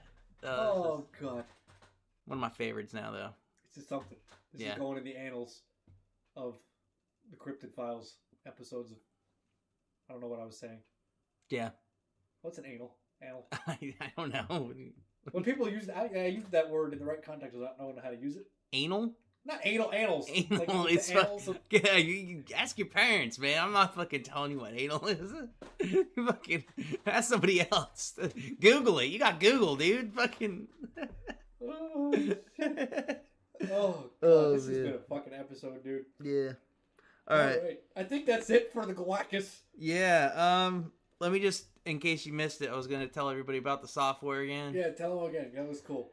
Oh god. One of my favorites now though. This is something. This is going in the annals of the Cryptid Files episodes of... I don't know what I was saying. Yeah. What's an anal? Anal? I don't know. When people use that, I use that word in the right context without knowing how to use it. Anal? Not anal, annals. Anal, like it's yeah, you ask your parents, man. I'm not fucking telling you what anal is. You fucking ask somebody else. Google it. You got Google, dude. Fucking... Oh, shit. Oh, God, this has been a fucking episode, dude. Yeah. All right. I think that's it for the Glawackus. Yeah. Let me just, in case you missed it, I was going to tell everybody about the software again. Yeah, tell them again. That was cool.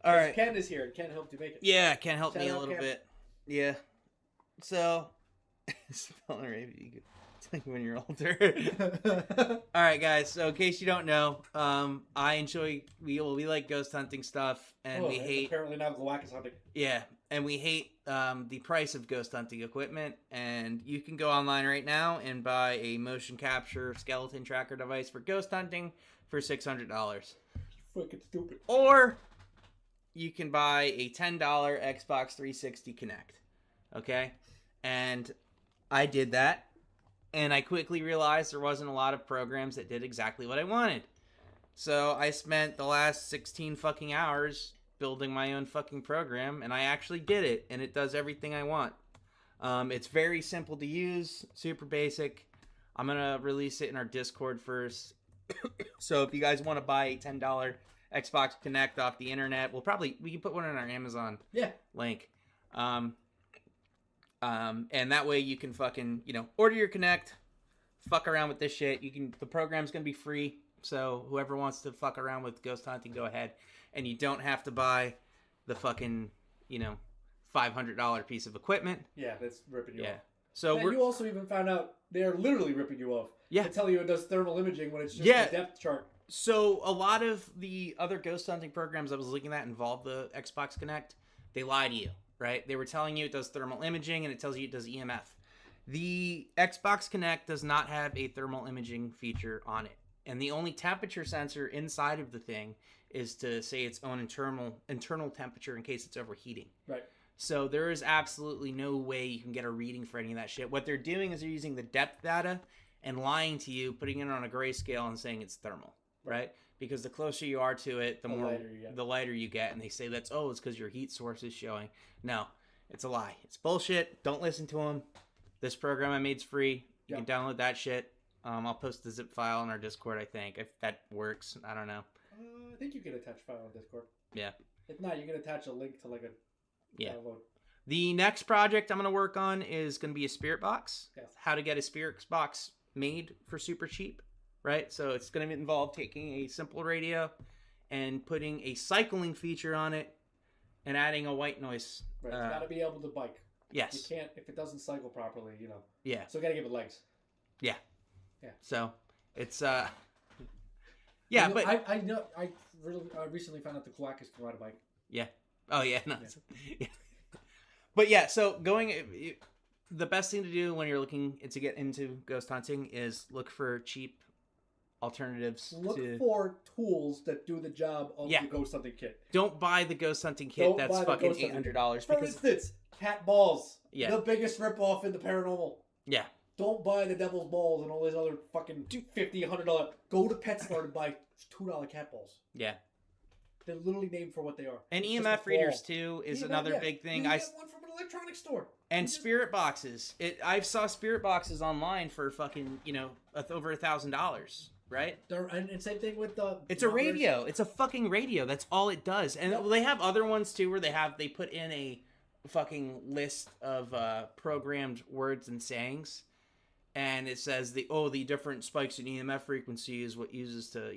All right. Ken is here. Ken helped you make it. Yeah, Ken helped me a little bit. Yeah. So, spelling review. When you're older. All right, guys. So in case you don't know, I enjoy we like ghost hunting stuff, and we hate apparently now Glawackus hunting. Yeah, and we hate the price of ghost hunting equipment. And you can go online right now and buy a motion capture skeleton tracker device for ghost hunting for $600. Fucking stupid. Or you can buy a $10 Xbox 360 Kinect. Okay, and I did that. And I quickly realized there wasn't a lot of programs that did exactly what I wanted. So I spent the last 16 fucking hours building my own fucking program, and I actually did it, and it does everything I want. It's very simple to use, super basic. I'm going to release it in our Discord first. So if you guys want to buy a $10 Xbox Kinect off the internet, we can put one in our Amazon link. And that way you can fucking, order your Kinect, fuck around with this shit. The program's going to be free. So whoever wants to fuck around with ghost hunting, go ahead. And you don't have to buy the fucking, $500 piece of equipment. Yeah, that's ripping you off. So you also even found out they're literally ripping you off. Yeah. They tell you it does thermal imaging when it's just a depth chart. So a lot of the other ghost hunting programs I was looking at involve the Xbox Kinect. They lie to you. Right? They were telling you it does thermal imaging, and it tells you it does EMF. The Xbox Kinect does not have a thermal imaging feature on it. And the only temperature sensor inside of the thing is to say its own internal temperature in case it's overheating. Right. So there is absolutely no way you can get a reading for any of that shit. What they're doing is they're using the depth data and lying to you, putting it on a grayscale and saying it's thermal. Right? Because the closer you are to it, the lighter you get. And they say it's because your heat source is showing. No, it's a lie. It's bullshit. Don't listen to them. This program I made's free. You can download that shit. I'll post the zip file in our Discord, I think. If that works. I don't know. I think you can attach a file on Discord. Yeah. If not, you can attach a link to like a download. The next project I'm going to work on is going to be a spirit box. Yes. How to get a spirit box made for super cheap. Right? So it's going to involve taking a simple radio and putting a cycling feature on it and adding a white noise. Right. It's got to be able to bike. Yes. You can't, if it doesn't cycle properly, Yeah. So got to give it legs. Yeah. Yeah. So it's yeah, but I know I recently found out the Glawackus can ride a bike. Yeah. Oh yeah. No. Yeah. Yeah. But yeah, so the best thing to do when you're looking to get into ghost hunting is look for cheap alternatives. Look for tools that do the job of the ghost hunting kit. Don't buy the ghost hunting kit that's fucking $800. For instance, cat balls. Yeah. The biggest ripoff in the paranormal. Yeah. Don't buy the devil's balls and all these other fucking $50, $100. Go to PetSmart and buy $2 cat balls. Yeah. They're literally named for what they are. And EMF readers too is another big thing. You get one from an electronics store. And spirit boxes. I saw spirit boxes online for fucking over $1,000, right? And same thing with the. It's a radio. It's a fucking radio. That's all it does. And they have other ones too where they put in a fucking list of programmed words and sayings, and it says the different spikes in EMF frequency is what uses to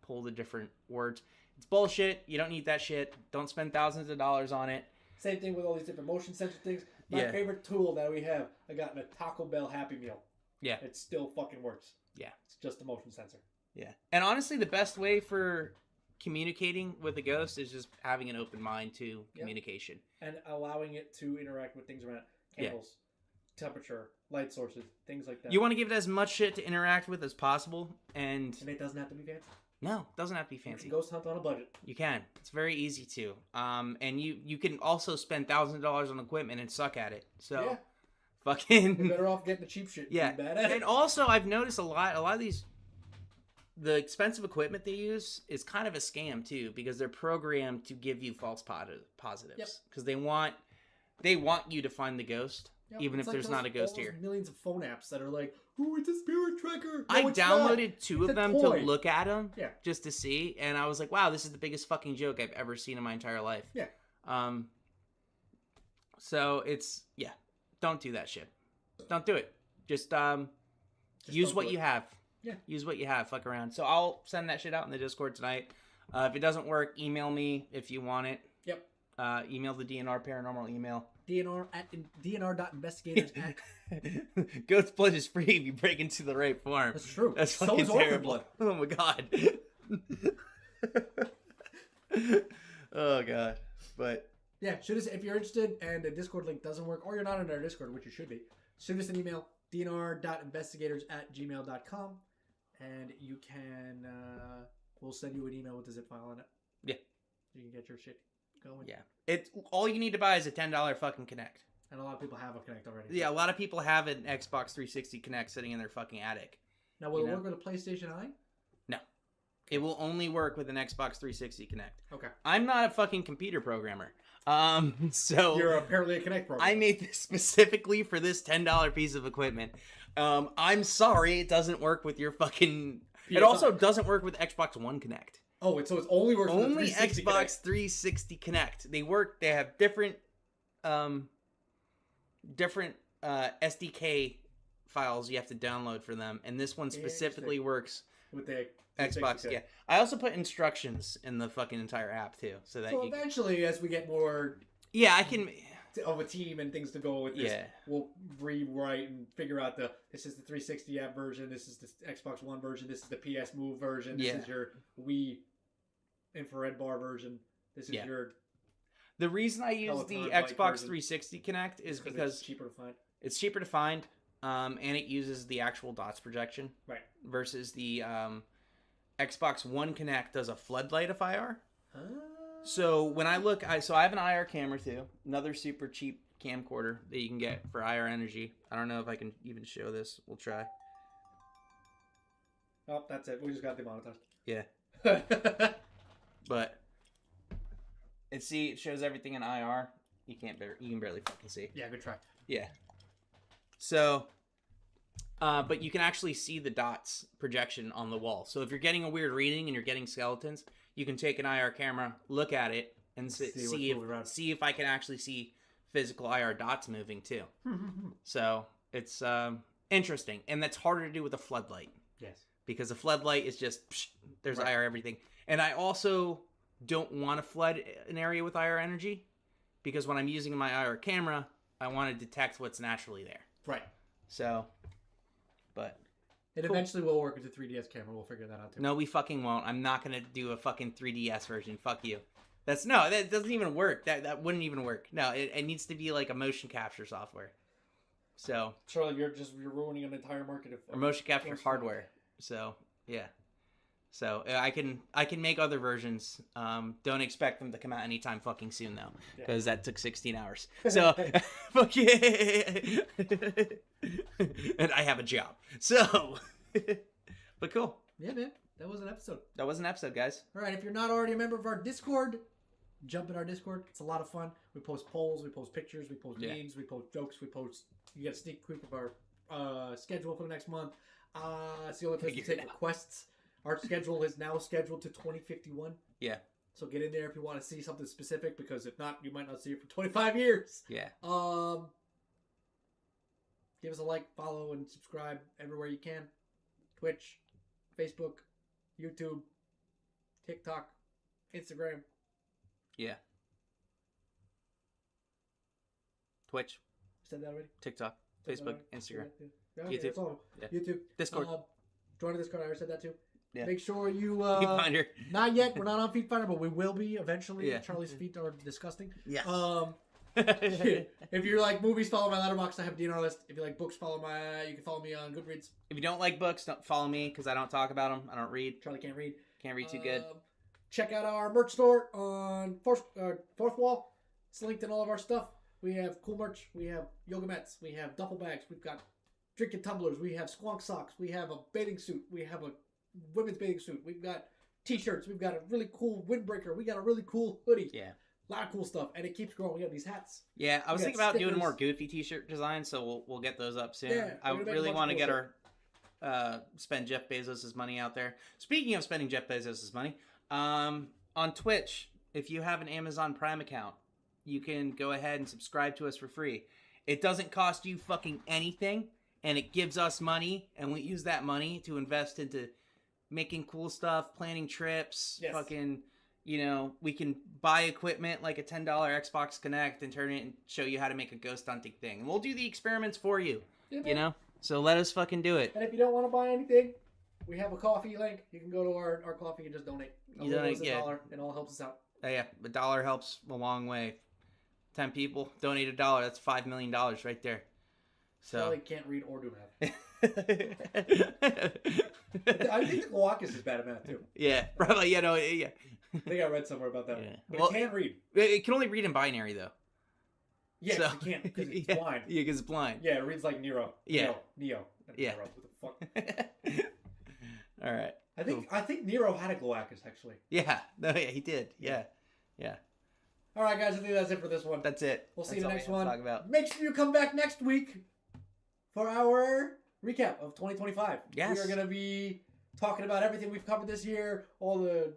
pull the different words. It's bullshit. You don't need that shit. Don't spend thousands of dollars on it. Same thing with all these different motion sensor things. My favorite tool that we have, I got in a Taco Bell Happy Meal. Yeah. It still fucking works. Yeah. It's just a motion sensor. Yeah. And honestly, the best way for communicating with a ghost is just having an open mind to communication. And allowing it to interact with things around it. Candles, temperature, light sources, things like that. You want to give it as much shit to interact with as possible. And it doesn't have to be fancy. No, it doesn't have to be fancy. You can ghost hunt on a budget. You can. It's very easy to. And you can also spend thousands of dollars on equipment and suck at it. So, fucking. You're better off getting the cheap shit. Yeah. And also, I've noticed a lot of these. The expensive equipment they use is kind of a scam too, because they're programmed to give you false positives. Because they want you to find the ghost, even if there's not a ghost here. Millions of phone apps that are like, "Oh, it's a spirit tracker." No, I downloaded 2 of them to look at them, just to see, and I was like, "Wow, this is the biggest fucking joke I've ever seen in my entire life." Yeah. So it's don't do that shit. Don't do it. Just use what you have. Yeah. Use what you have. Fuck around. So I'll send that shit out in the Discord tonight. If it doesn't work, email me if you want it. Yep. Email the DNR Paranormal email. DNR.investigators. Ghost blood is free if you break into the right farm. That's true. That's fucking terrible. Oh my god. Oh god. But yeah, shoot us if you're interested and the Discord link doesn't work, or you're not in our Discord, which you should be. Shoot us an email, dnr.investigators@gmail.com, and you can we'll send you an email with the zip file on it. Yeah. You can get your shit going. Yeah. It's all you need to buy is a $10 fucking Kinect. And a lot of people have a Kinect already. Yeah, a lot of people have an Xbox 360 Kinect sitting in their fucking attic. Now, will it work with a PlayStation Eye? No. It will only work with an Xbox 360 Kinect. Okay. I'm not a fucking computer programmer. So you're apparently a Kinect programmer. I made this specifically for this $10 piece of equipment. I'm sorry it doesn't work with your fucking... It also doesn't work with Xbox One Kinect. Oh, so it's only works with the 360 Xbox Kinect. 360 Kinect. They have different SDK files you have to download for them, and this one specifically works with the Xbox. Yeah, I also put instructions in the fucking entire app too, so that eventually, as we get more, I can of a team and things to go with this, we'll rewrite and figure out this is the 360 app version, this is the Xbox One version, this is the PS Move version, this is your Wii infrared bar version, this is your. The reason I use the Xbox 360 Kinect is because it's cheaper to find. It's cheaper to find, and it uses the actual dots projection. Right. Versus the Xbox One Kinect does a floodlight of IR. So when I look, I have an IR camera too. Another super cheap camcorder that you can get for IR energy. I don't know if I can even show this. We'll try. Oh, that's it. We just got demonetized. Yeah. But it shows everything in IR. You can barely fucking see. Yeah, good try. Yeah. So, but you can actually see the dots projection on the wall. So if you're getting a weird reading and you're getting skeletons, you can take an IR camera, look at it, and see if I can actually see physical IR dots moving too. So it's interesting, and that's harder to do with a floodlight. Yes. Because a floodlight is just there's IR everything, and I also don't want to flood an area with IR energy, because when I'm using my IR camera, I want to detect what's naturally there. Right. So, But it eventually will work with the 3DS camera. We'll figure that out too. No, we fucking won't. I'm not gonna do a fucking 3DS version. Fuck you. That doesn't even work. That wouldn't even work. No, it needs to be like a motion capture software. So Charlie, you're ruining an entire market of motion capture hardware. So yeah. So I can make other versions. Don't expect them to come out anytime fucking soon though, because that took 16 hours. So fuck yeah. And I have a job. So, but cool. Yeah, man. That was an episode. That was an episode, guys. All right. If you're not already a member of our Discord, jump in our Discord. It's a lot of fun. We post polls. We post pictures. We post memes. We post jokes. You get a sneak peek of our schedule for the next month. It's the only place to take requests. Our schedule is now scheduled to 2051. Yeah. So get in there if you want to see something specific, because if not, you might not see it for 25 years. Yeah. Give us a like, follow, and subscribe everywhere you can. Twitch, Facebook, YouTube, TikTok, Instagram. Yeah. Twitch. Said that already? TikTok, Facebook, Instagram. Okay, YouTube. Yeah. YouTube. Discord. Join the Discord. I already said that too. Yeah. Make sure you... Feet Finder. Not yet. We're not on Feet Finder, but we will be eventually. Yeah. Charlie's feet are disgusting. Yeah. If you like movies, follow my letterbox. I have DNR list. If you like books, you can follow me on Goodreads. If you don't like books, don't follow me because I don't talk about them. I don't read. Charlie can't read. Can't read too good. Check out our merch store on Fourth Wall. It's linked in all of our stuff. We have cool merch. We have yoga mats. We have duffel bags. We've got drinking tumblers. We have squonk socks. We have a bathing suit. We have a women's bathing suit. We've got t-shirts. We've got a really cool windbreaker. We got a really cool hoodie. Yeah. A lot of cool stuff, and it keeps growing. We got these hats. Yeah, I was thinking about doing more goofy t-shirt designs, so we'll get those up soon. Yeah, I really want to get our spend Jeff Bezos' money out there. Speaking of spending Jeff Bezos' money, on Twitch, if you have an Amazon Prime account, you can go ahead and subscribe to us for free. It doesn't cost you fucking anything, and it gives us money, and we use that money to invest into making cool stuff, planning trips, fucking... You know, we can buy equipment like a $10 Xbox Connect and turn it and show you how to make a ghost hunting thing. And we'll do the experiments for you, you know? So let us fucking do it. And if you don't want to buy anything, we have a coffee link. You can go to our coffee and just donate. You donate, $1. It all helps us out. Oh, yeah, $1 helps a long way. 10 people, donate $1. That's $5 million right there. So Charlie can't read or do math. I think the Glawackus is bad at math, too. Yeah, probably, yeah. I think I read somewhere about that. Yeah. But it can't read. It can only read in binary, though. Yeah, so, it can't, because it's blind. Yeah, because it's blind. Yeah, it reads like Nero. Yeah. Neo. Yeah. Nero. What the fuck? All right. I think Nero had a Glawackus, actually. Yeah. No, yeah, he did. Yeah. All right, guys. I think that's it for this one. That's it. We'll see you in the next one. Talk about. Make sure you come back next week for our recap of 2025. Yes. We are going to be talking about everything we've covered this year, all the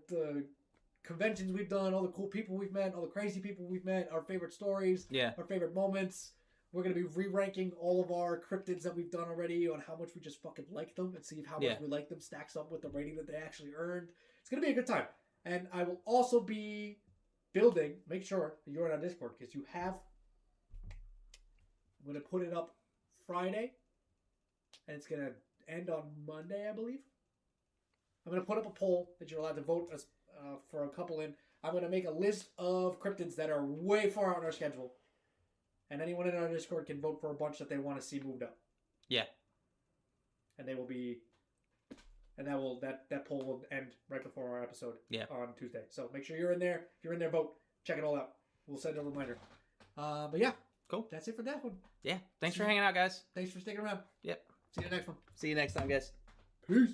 conventions we've done, all the cool people we've met, all the crazy people we've met, our favorite stories, our favorite moments. We're going to be re-ranking all of our cryptids that we've done already on how much we just fucking like them and see if how much we like them stacks up with the rating that they actually earned. It's going to be a good time. And I will also be building, make sure that you're on our Discord, because you have, I'm going to put it up Friday, and it's going to end on Monday, I believe. I'm going to put up a poll that you're allowed to vote for a couple in. I'm going to make a list of cryptids that are way far out on our schedule. And anyone in our Discord can vote for a bunch that they want to see moved up. Yeah. And they will be... And that poll will end right before our episode on Tuesday. So make sure you're in there. If you're in there, vote. Check it all out. We'll send a reminder. But yeah. Cool. That's it for that one. Yeah. Thanks for hanging out, guys. Thanks for sticking around. Yep. See you next one. See you next time, guys. Peace.